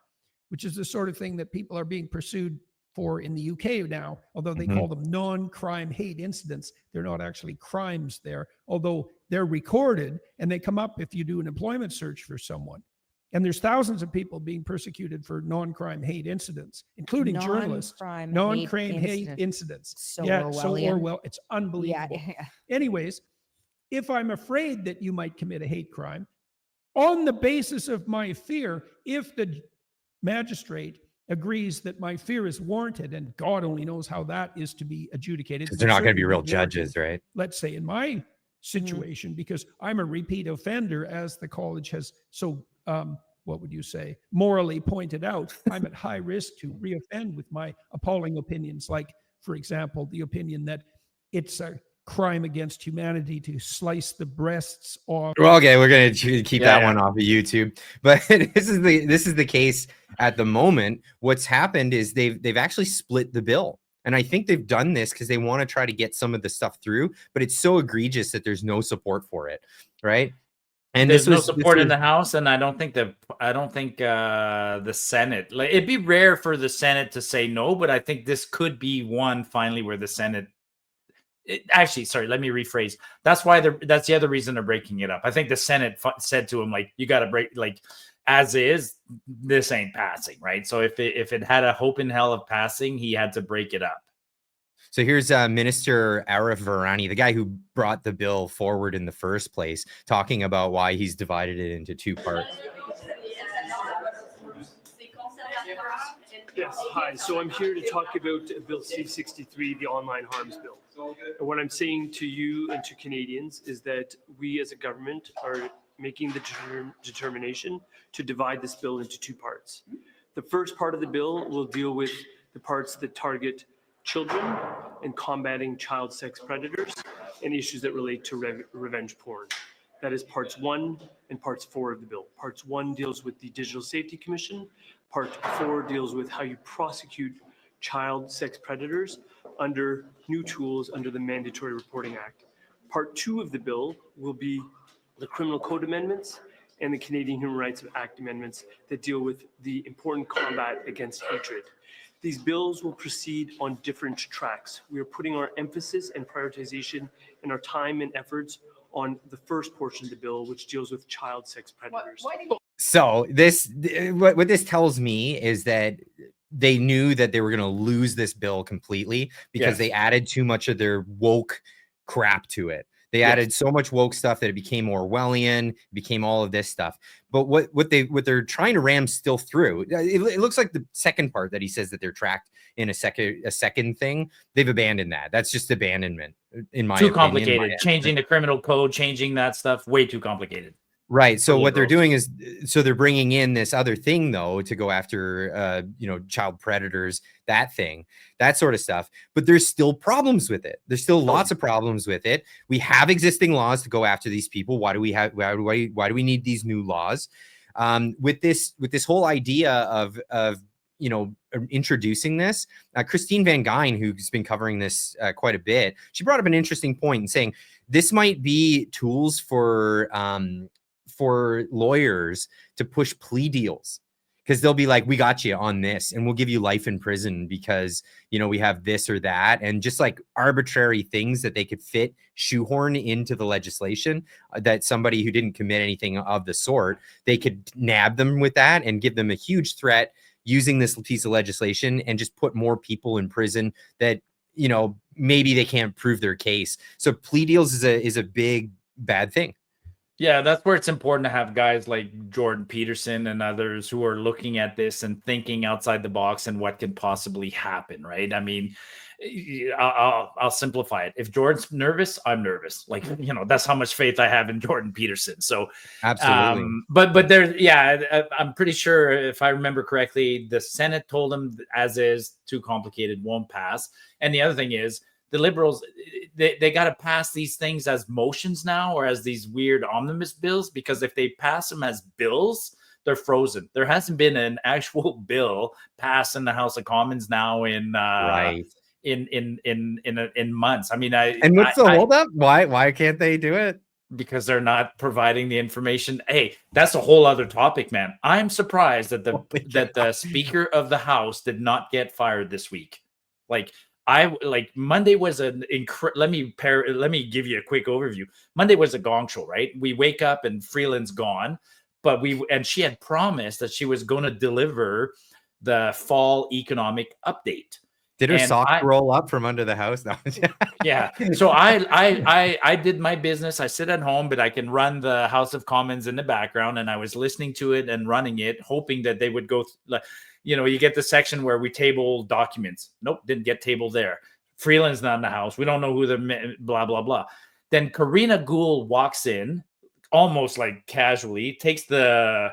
which is the sort of thing that people are being pursued for in the UK now, although they call them non-crime hate incidents. They're not actually crimes there, although they're recorded and they come up if you do an employment search for someone. And there's thousands of people being persecuted for non-crime hate incidents, including journalists. Non-crime hate incidents. So Orwell. It's unbelievable. Yeah. Anyways, if I'm afraid that you might commit a hate crime, on the basis of my fear, if the magistrate agrees that my fear is warranted, and God only knows how that is to be adjudicated. Because they're not going to be real judges, right? Let's say in my situation, because I'm a repeat offender, as the college has so, what would you say, morally pointed out, I'm at high risk to reoffend with my appalling opinions, like, for example, the opinion that it's a crime against humanity to slice the breasts off. Well, okay, we're gonna keep that one off of YouTube, but this is the case at the moment. What's happened is they've actually split the bill, and I think they've done this because they want to try to get some of the stuff through, but it's so egregious that there's no support for it, right? And there's no support in the House, and I don't think the Senate. Like, it'd be rare for the Senate to say no, but I think this could be one finally where the Senate. Actually, sorry, let me rephrase. That's why that's the other reason they're breaking it up. I think the Senate said to him, like, you got to break, like, as is, this ain't passing, right? So if it had a hope in hell of passing, he had to break it up. So here's Minister Arif Virani, the guy who brought the bill forward in the first place, talking about why he's divided it into two parts. Yes, hi. So I'm here to talk about Bill C-63, the online harms bill. And what I'm saying to you and to Canadians is that we as a government are making the determination to divide this bill into two parts. The first part of the bill will deal with the parts that target children and combating child sex predators and issues that relate to revenge porn. That is parts 1 and parts 4 of the bill. Parts 1 deals with the Digital Safety Commission. Part 4 deals with how you prosecute child sex predators under new tools under the Mandatory Reporting Act. Part 2 of the bill will be the Criminal Code amendments and the Canadian Human Rights Act amendments that deal with the important combat against hatred. These bills will proceed on different tracks. We are putting our emphasis and prioritization and our time and efforts on the first portion of the bill, which deals with child sex predators. So what this tells me is that they knew that they were going to lose this bill completely because they added too much of their woke crap to it. They added so much woke stuff that it became Orwellian, became all of this stuff. But what they're trying to ram still through, it looks like the second part that he says that they're tracked in a second thing. They've abandoned that. That's just abandonment, in my opinion. Too complicated. Changing the criminal code, changing that stuff, way too complicated. Right. So what they're doing is, so they're bringing in this other thing, though, to go after, child predators, that sort of stuff. But there's still problems with it. There's still lots of problems with it. We have existing laws to go after these people. Why do we need these new laws? With this whole idea of introducing this, Christine Van Geyn, who's been covering this quite a bit, she brought up an interesting point in saying this might be tools for lawyers to push plea deals, because they'll be like, we got you on this and we'll give you life in prison because, we have this or that, and just like arbitrary things that they could shoehorn into the legislation that somebody who didn't commit anything of the sort, they could nab them with that and give them a huge threat using this piece of legislation and just put more people in prison that, maybe they can't prove their case. So plea deals is a big bad thing. Yeah, that's where it's important to have guys like Jordan Peterson and others who are looking at this and thinking outside the box and what could possibly happen, right? I mean, I'll simplify it. If Jordan's nervous, I'm nervous. Like, that's how much faith I have in Jordan Peterson. So absolutely. But I'm pretty sure, if I remember correctly, the Senate told him as is, too complicated, won't pass. And the other thing is, the Liberals, they got to pass these things as motions now, or as these weird omnibus bills, because if they pass them as bills, they're frozen. There hasn't been an actual bill passed in the House of Commons now in in months. I mean, and what's the holdup? Why can't they do it? Because they're not providing the information. Hey, that's a whole other topic, man. I'm surprised that the Speaker of the House did not get fired this week. Like Monday was let me give you a quick overview. Monday was a gong show, right? We wake up and Freeland's gone, but she had promised that she was going to deliver the fall economic update. Did her socks roll up from under the house? No. Yeah. So I did my business. I sit at home, but I can run the House of Commons in the background, and I was listening to it and running it, hoping that they would go. You get the section where we table documents. Nope, didn't get tabled there. Freeland's not in the house. We don't know who the blah blah blah. Then Karina Gould walks in, almost like casually, takes the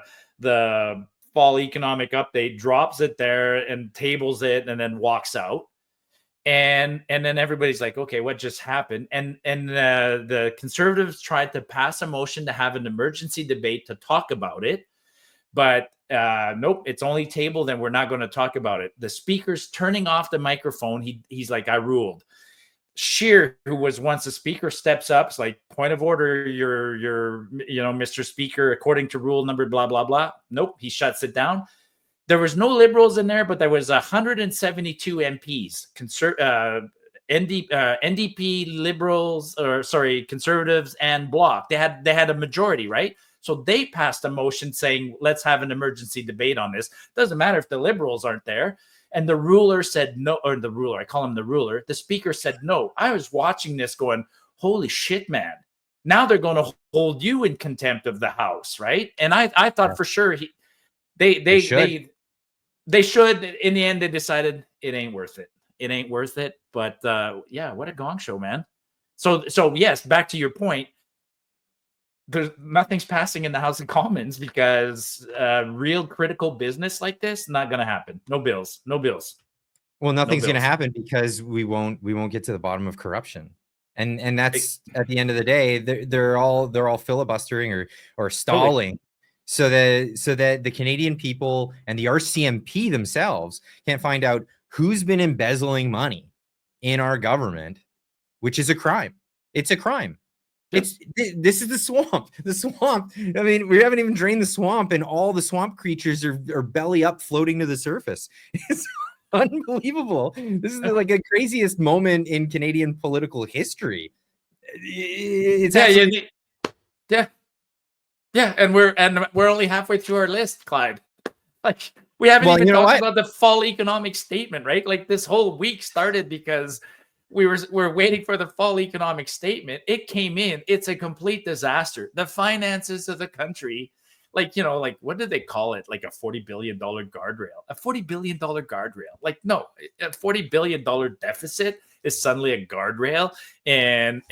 fall economic update, drops it there and tables it, and then walks out. And then everybody's like, okay, what just happened? And the Conservatives tried to pass a motion to have an emergency debate to talk about it. But nope, it's only tabled and we're not going to talk about it. The Speaker's turning off the microphone. He's like, I ruled. Scheer, who was once a speaker, steps up. It's like, point of order, you're Mr. Speaker, according to rule number blah blah blah. Nope, he shuts it down. There was no Liberals in there, but there was 172 MPs, NDP, Liberals, Conservatives, and Bloc. They had a majority, right? So they passed a motion saying, let's have an emergency debate on this. Doesn't matter if the Liberals aren't there. And the ruler said no, or the ruler, I call him the ruler. The Speaker said no. I was watching this going, holy shit, man. Now they're going to hold you in contempt of the House, right? And I thought for sure they should. In the end, they decided it ain't worth it. It ain't worth it. But yeah, what a gong show, man. So yes, back to your point. There's nothing's passing in the House of Commons because real critical business like this not going to happen. No bills. Well, nothing's going to happen because we won't get to the bottom of corruption, and that's at the end of the day they're all filibustering or stalling, so that the Canadian people and the RCMP themselves can't find out who's been embezzling money in our government, which is a crime. It's a crime. This is the swamp. I mean, we haven't even drained the swamp, and all the swamp creatures are belly up, floating to the surface. It's unbelievable. This is like the craziest moment in Canadian political history. It's and we're only halfway through our list, Clyde. Like, we haven't even talked about the fall economic statement, right? Like, this whole week started because we're waiting for the fall economic statement. It came in. It's a complete disaster. The finances of the country, like what did they call it? Like a $40 billion guardrail. A $40 billion guardrail. Like, no, a $40 billion deficit is suddenly a guardrail, and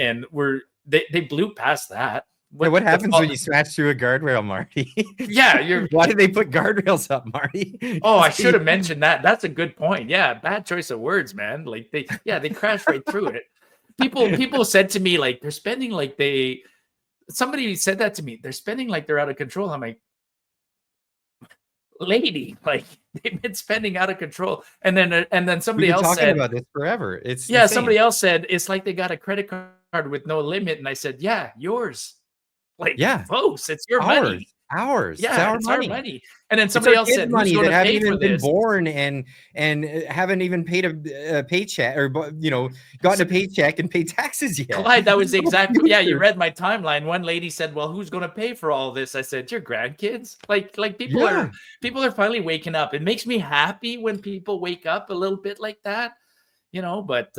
they blew past that. What happens when you smash through a guardrail, Marty? Yeah, why did they put guardrails up, Marty? Oh, I should have mentioned that. That's a good point. Yeah, bad choice of words, man. Like they crashed right through it. People said to me, like, they're spending like somebody said that to me. They're spending like they're out of control. I'm like, lady, like, they've been spending out of control. And then somebody else talking said about this forever. It's insane. Somebody else said it's like they got a credit card with no limit. And I said, yeah, yours. Like, folks, it's your money. Ours. Yeah, it's our money. And then somebody else said, money who's that haven't pay even for been this? born and haven't even paid a paycheck, or gotten a paycheck and paid taxes yet. Clyde, that was the exact. Yeah, you read my timeline. One lady said, well, who's going to pay for all this? I said, your grandkids. Like people are finally waking up. It makes me happy when people wake up a little bit like that, but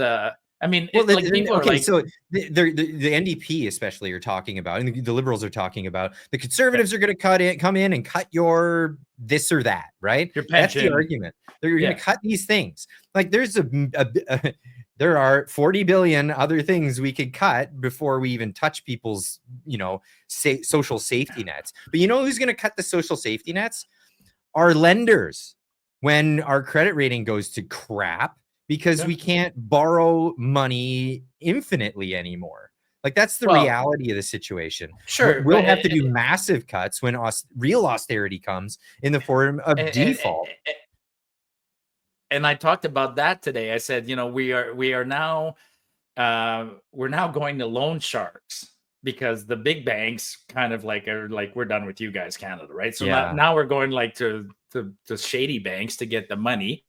I mean, well, people are like, so the NDP especially are talking about, and the Liberals are talking about, the Conservatives are going to come in and cut your this or that, right? Your pension. That's the argument. They're going to cut these things. Like, there's there are 40 billion other things we could cut before we even touch people's, social safety nets. But who's going to cut the social safety nets? Our lenders. When our credit rating goes to crap, because we can't borrow money infinitely anymore. Like, that's the reality of the situation. Sure, We'll have to do massive cuts when real austerity comes in the form of default. And I talked about that today. I said, you know, we're now going to loan sharks, because the big banks kind of like are like, we're done with you guys, Canada, right? So now we're going like to shady banks to get the money.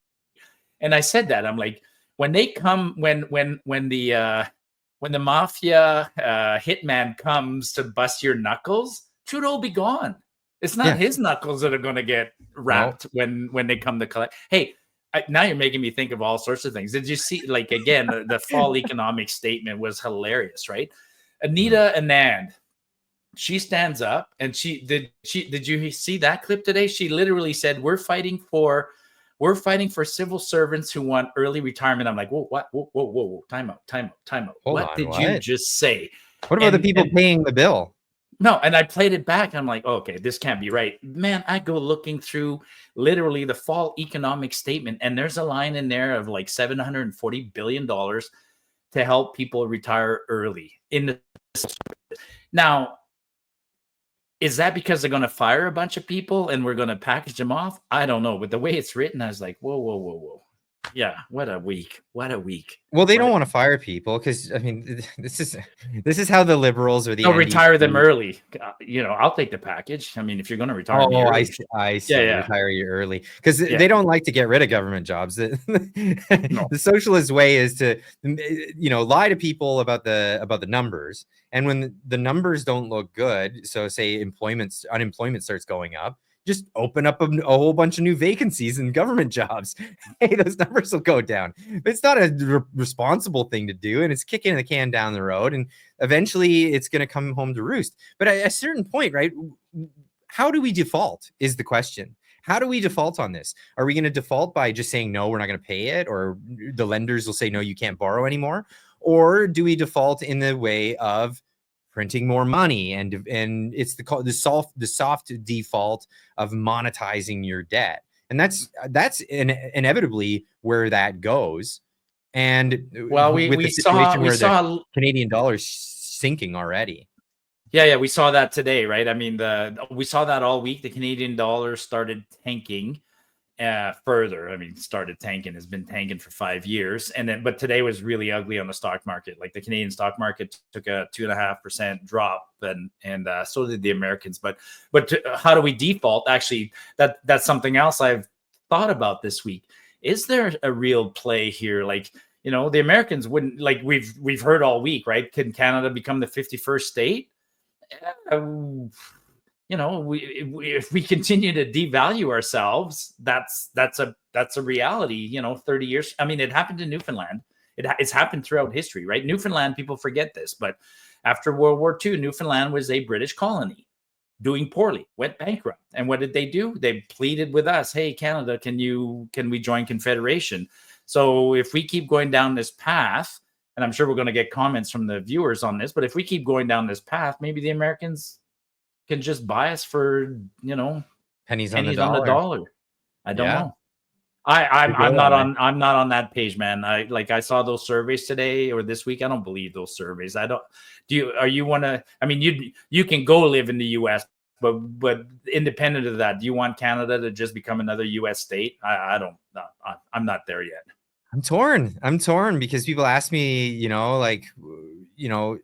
And I said that, I'm like, when they come, when the mafia hitman comes to bust your knuckles, Trudeau will be gone. It's not his knuckles that are going to get wrapped when they come to collect. Hey, now you're making me think of all sorts of things. Did you see, like, again, the fall economic statement was hilarious, right? Anita Anand, she stands up and did you see that clip today? She literally said, we're fighting for civil servants who want early retirement. I'm like, whoa, time out. What did you just say? What about the people paying the bill? No, and I played it back. I'm like, okay, this can't be right. Man, I go looking through literally the fall economic statement, and there's a line in there of like $740 billion to help people retire early. Now, is that because they're going to fire a bunch of people and we're going to package them off? I don't know. But the way it's written, I was like, whoa. Yeah, what a week. Well, they don't want to fire people because, I mean, this is how the Liberals or the NDP retire them early. You know, I'll take the package. I mean, if you're going to retire me early. I see. Yeah. Retire you early because they don't like to get rid of government jobs. The socialist way is to, you know, lie to people about the numbers, and when the numbers don't look good, so say unemployment starts going up, just open up a whole bunch of new vacancies in government jobs. Hey, those numbers will go down. But it's not a responsible thing to do, and it's kicking the can down the road, and eventually it's going to come home to roost. But at a certain point, right, how do we default is the question. How do we default on this? Are we going to default by just saying, no, we're not going to pay it, or the lenders will say, no, you can't borrow anymore? Or do we default in the way of printing more money, and it's the soft default of monetizing your debt, and that's inevitably where that goes. And we saw the Canadian dollar sinking already. Yeah, we saw that today, right? I mean, we saw that all week. The Canadian dollar started tanking further. I mean, started tanking, has been tanking for 5 years, but today was really ugly on the stock market. Like, the Canadian stock market took a 2.5% drop, and so did the Americans. But how do we default? Actually, that's something else I've thought about this week. Is there a real play here? Like, you know, the Americans wouldn't, like, we've heard all week, right? Can Canada become the 51st state? You know, if we continue to devalue ourselves, that's a reality. You know, 30 years. I mean, it happened in Newfoundland. It's happened throughout history, right? Newfoundland, people forget this, but after World War II, Newfoundland was a British colony, doing poorly, went bankrupt. And what did they do? They pleaded with us, hey, Canada, can we join Confederation? So if we keep going down this path, and I'm sure we're going to get comments from the viewers on this, but if we keep going down this path, maybe the Americans can just buy us for, you know, pennies on the dollar. I don't know. I'm not on that page, man. I saw those surveys today or this week. I don't believe those surveys. I mean, you can go live in the US, but independent of that, do you want Canada to just become another US state? I'm not there yet. I'm torn because people ask me, you know, like, you know,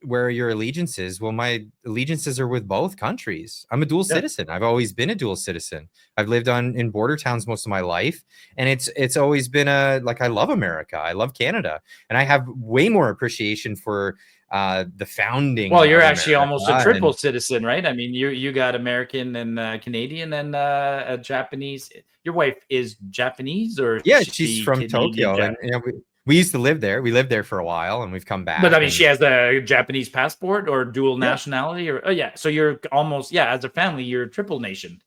where are your allegiances? Well, my allegiances are with both countries. I'm a dual citizen. I've always been a dual citizen. I've lived in border towns most of my life, and it's always been I love America. I love Canada, and I have way more appreciation for the founding. Well, you're actually almost a triple citizen, right? I mean, you got American and Canadian and a Japanese. Your wife is Japanese, or she's from Tokyo, and you know, we used to live there. We lived there for a while, and we've come back. But I mean, she has a Japanese passport or dual nationality, or so you're almost as a family, you're triple nation.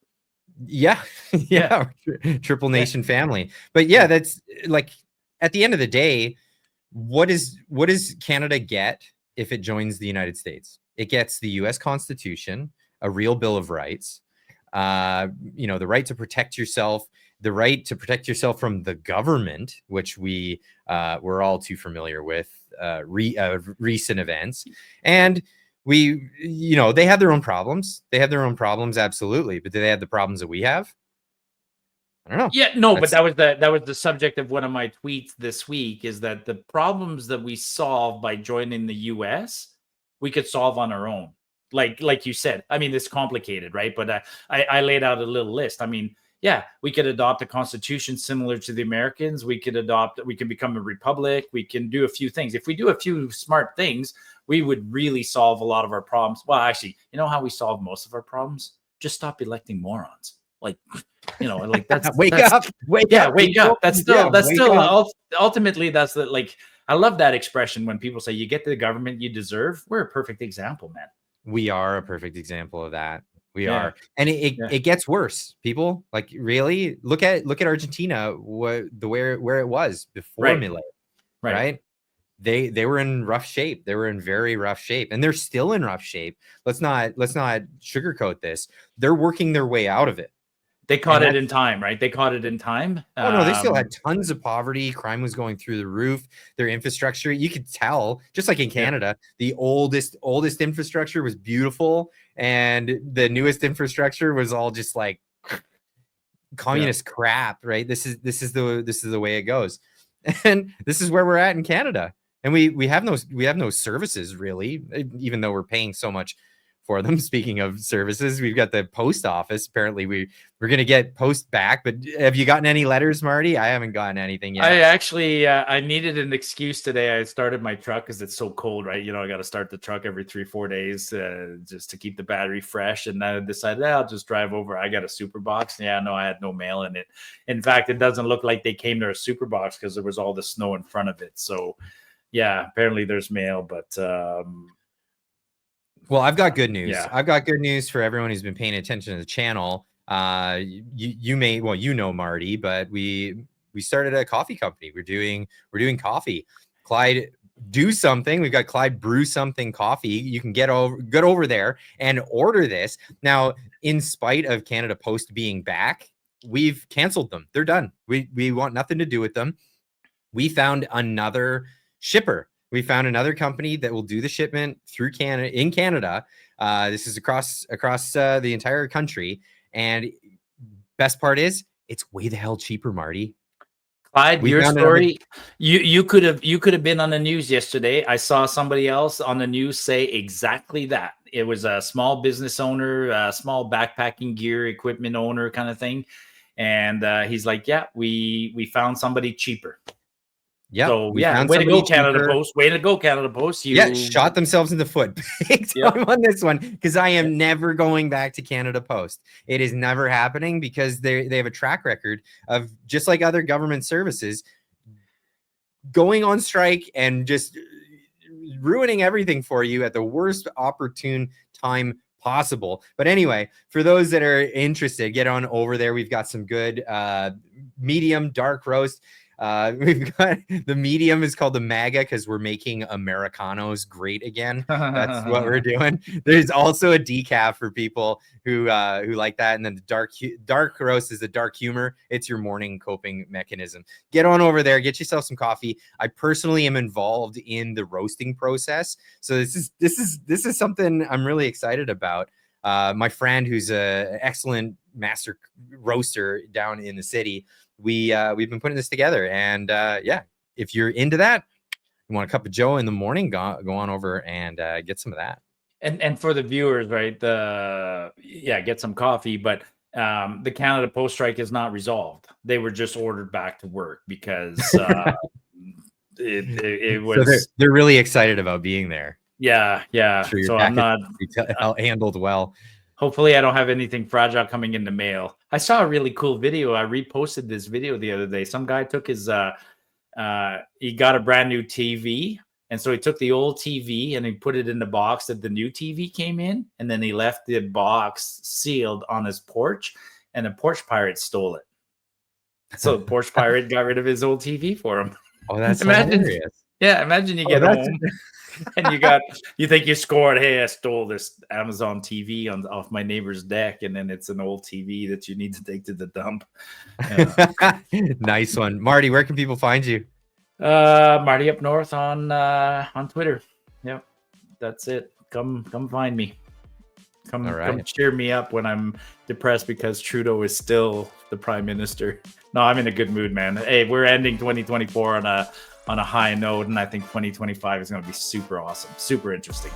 Triple nation family. But that's like, at the end of the day, what does Canada get if it joins the United States? It gets the U.S. Constitution, a real Bill of Rights, you know, the right to protect yourself the right to protect yourself from the government, which we're all too familiar with recent events. And they have their own problems. They have their own problems, absolutely. But do they have the problems that we have? I don't know. Yeah, no, but that was the subject of one of my tweets this week, is that the problems that we solve by joining the US, we could solve on our own. Like you said, I mean, it's complicated, right? But I laid out a little list. I mean, yeah, we could adopt a constitution similar to the Americans. We can become a republic. We can do a few things. If we do a few smart things, we would really solve a lot of our problems. Well, actually, you know how we solve most of our problems? Just stop electing morons. Like, that's wake up. Wake up. That's still ultimately that's the, like, I love that expression when people say you get the government you deserve. We're a perfect example, man. We are a perfect example of that. We are. And it gets worse. People, like, really look at Argentina, where it was before Milei, right? They were in rough shape. They were in very rough shape, and they're still in rough shape. Let's not sugarcoat this. They're working their way out of it. They caught it in time, right? They caught it in time. Oh no, they still had tons of poverty. Crime was going through the roof. Their infrastructure, you could tell, just like in Canada, the oldest infrastructure was beautiful, and the newest infrastructure was all just like communist crap, right? This is the way it goes, and this is where we're at in Canada. And we have no services, really, even though we're paying so much for them. Speaking of services, we've got the post office. Apparently we're going to get post back, but have you gotten any letters, Marty? I haven't gotten anything yet. I actually I needed an excuse today. I started my truck because it's so cold, right? I got to start the truck every 3-4 days just to keep the battery fresh. And I decided I'll just drive over. I got a super box. Yeah, no, I had no mail in it. In fact, it doesn't look like they came to a super box because there was all the snow in front of it. So yeah, apparently there's mail, but well, I've got good news. Yeah. I've got good news for everyone who's been paying attention to the channel. You may, Marty, but we started a coffee company. We're doing coffee. Clyde, do something. We've got Clyde Brew Something Coffee. You can get over there and order this. Now, in spite of Canada Post being back, we've canceled them. They're done. We want nothing to do with them. We found another shipper. We found another company that will do the shipment through Canada. This is across the entire country. And best part is, it's way the hell cheaper, Marty. Clyde, your story, you could have been on the news yesterday. I saw somebody else on the news say exactly that. It was a small business owner, a small backpacking gear equipment owner kind of thing. And he's like, yeah, we found somebody cheaper. Yeah. So yeah, way to go, Canada Post. Way to go, Canada Post. You shot themselves in the foot big time on this one, because I am never going back to Canada Post. It is never happening, because they have a track record of, just like other government services, going on strike and just ruining everything for you at the worst opportune time possible. But anyway, for those that are interested, get on over there. We've got some good medium dark roast. We've got the medium is called the MAGA, because we're making Americanos great again. That's what we're doing. There's also a decaf for people who like that, and then the dark roast is the dark humor. It's your morning coping mechanism. Get on over there, get yourself some coffee. I personally am involved in the roasting process, so this is something I'm really excited about. My friend, who's a excellent master roaster down in the city, we've been putting this together, and if you're into that, you want a cup of Joe in the morning, go on over and get some of that. And for the viewers, right, get some coffee. But the Canada Post strike is not resolved. They were just ordered back to work because it was. So they're really excited about being there. Yeah. Sure, so I'm not handled well. Hopefully I don't have anything fragile coming in the mail. I saw a really cool video. I reposted this video the other day. Some guy took his, he got a brand new TV. And so he took the old TV and he put it in the box that the new TV came in. And then he left the box sealed on his porch, and the porch pirate stole it. So the porch pirate got rid of his old TV for him. Oh, that's hilarious. Yeah, imagine you get home and you think you scored. Hey, I stole this Amazon TV off my neighbor's deck, and then it's an old TV that you need to take to the dump. Nice one, Marty. Where can people find you? Marty Up North on Twitter. Yep, that's it. Come find me. Come cheer me up when I'm depressed because Trudeau is still the prime minister. No, I'm in a good mood, man. Hey, we're ending 2024 on a high note, and I think 2025 is going to be super awesome, super interesting.